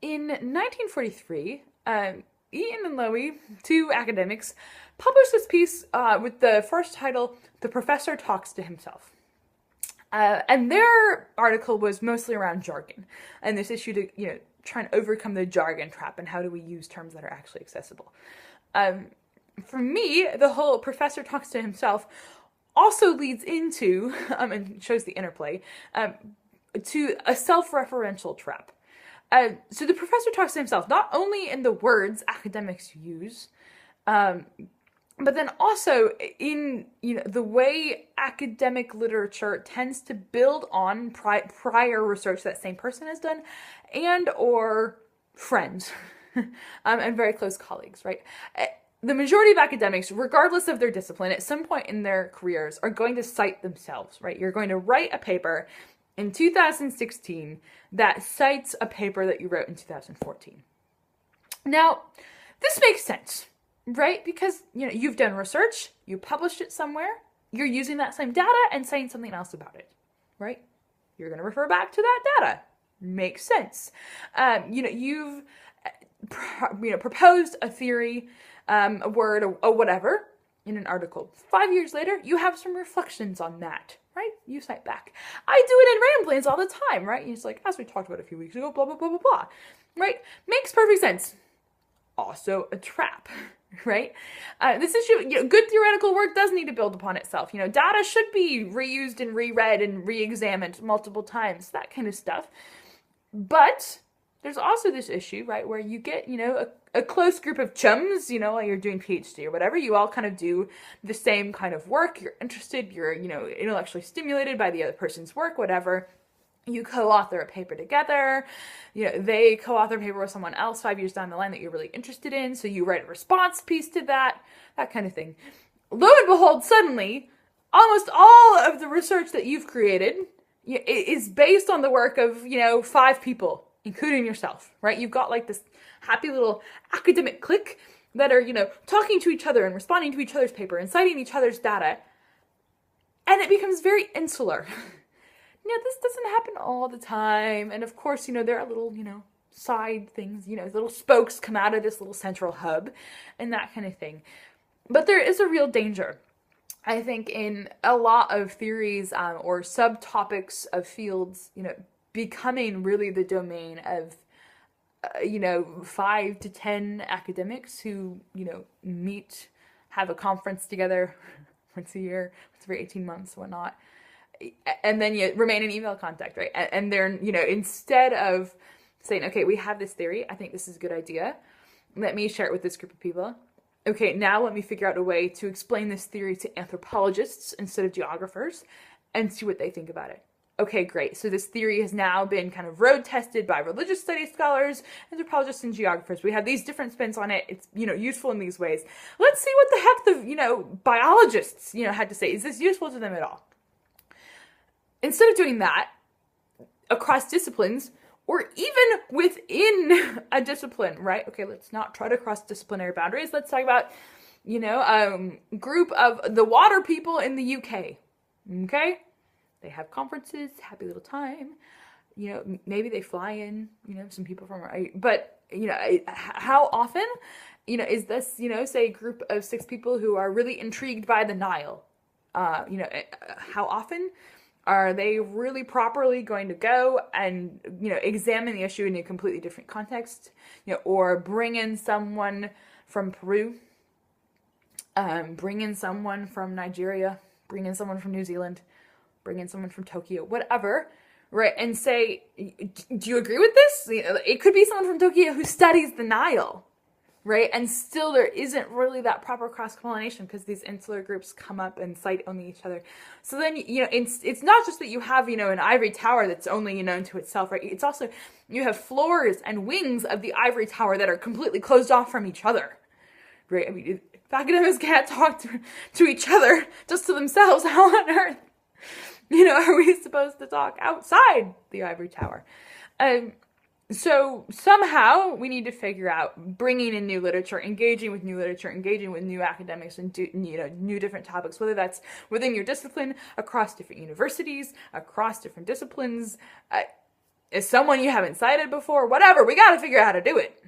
in 1943, Eaton and Lowie, two academics, published this piece with the first title, "The Professor Talks to Himself." And their article was mostly around jargon and this issue to, try and overcome the jargon trap and how do we use terms that are actually accessible. For me, the whole "professor talks to himself" also leads into, and shows the interplay, to a self-referential trap. So the professor talks to himself, not only in the words academics use, but then also in the way academic literature tends to build on prior research that same person has done, and or friends, and very close colleagues, right? The majority of academics, regardless of their discipline, at some point in their careers are going to cite themselves, right? You're going to write a paper in 2016 that cites a paper that you wrote in 2014. Now, this makes sense, right? Because, you've done research, you published it somewhere, you're using that same data and saying something else about it, right? You're going to refer back to that data. Makes sense. You've, proposed a theory, a word, or whatever in an article. 5 years later, you have some reflections on that, right? You cite back. I do it in ramblings all the time, right? It's like, as we talked about a few weeks ago, blah, blah, blah, blah, blah, right? Makes perfect sense. Also a trap, right? This issue, good theoretical work does need to build upon itself. Data should be reused and reread and re-examined multiple times, that kind of stuff. But there's also this issue, right, where you get, a close group of chums, while you're doing PhD or whatever, you all kind of do the same kind of work. You're interested, you're, intellectually stimulated by the other person's work, whatever. You co-author a paper together, they co-author a paper with someone else 5 years down the line that you're really interested in, so you write a response piece to that kind of thing. Lo and behold, suddenly, almost all of the research that you've created is based on the work of, 5 people, including yourself, right? You've got like this happy little academic clique that are, talking to each other and responding to each other's paper and citing each other's data, and it becomes very insular. This doesn't happen all the time. And of course, there are little, side things, little spokes come out of this little central hub and that kind of thing. But there is a real danger, I think, in a lot of theories or subtopics of fields, becoming really the domain of, 5 to 10 academics who, meet, have a conference together once a year, once every 18 months, whatnot. And then you remain in email contact, right? And they're, instead of saying, okay, we have this theory, I think this is a good idea, let me share it with this group of people. Okay, now let me figure out a way to explain this theory to anthropologists instead of geographers and see what they think about it. Okay, great. So this theory has now been kind of road tested by religious studies scholars, anthropologists, and geographers. We have these different spins on it. It's, useful in these ways. Let's see what the heck the, biologists, had to say. Is this useful to them at all? Instead of doing that across disciplines, or even within a discipline, right? Okay, let's not try to cross disciplinary boundaries. Let's talk about, group of the water people in the UK. Okay? They have conferences, happy little time. Maybe they fly in, some people from, but, how often, is this, say a group of 6 people who are really intrigued by the Nile? How often are they really properly going to go and, examine the issue in a completely different context, or bring in someone from Peru, bring in someone from Nigeria, bring in someone from New Zealand, bring in someone from Tokyo, whatever, right? And say, do you agree with this? It could be someone from Tokyo who studies the Nile, right? And still there isn't really that proper cross-pollination because these insular groups come up and cite only each other. So then, it's not just that you have, an ivory tower that's only, to itself, right? It's also, you have floors and wings of the ivory tower that are completely closed off from each other, right? I mean, if academics can't talk to each other, just to themselves, how on earth, are we supposed to talk outside the ivory tower? So somehow we need to figure out bringing in new literature, engaging with new literature, engaging with new academics and new different topics, whether that's within your discipline, across different universities, across different disciplines. is someone you haven't cited before, whatever. We got to figure out how to do it.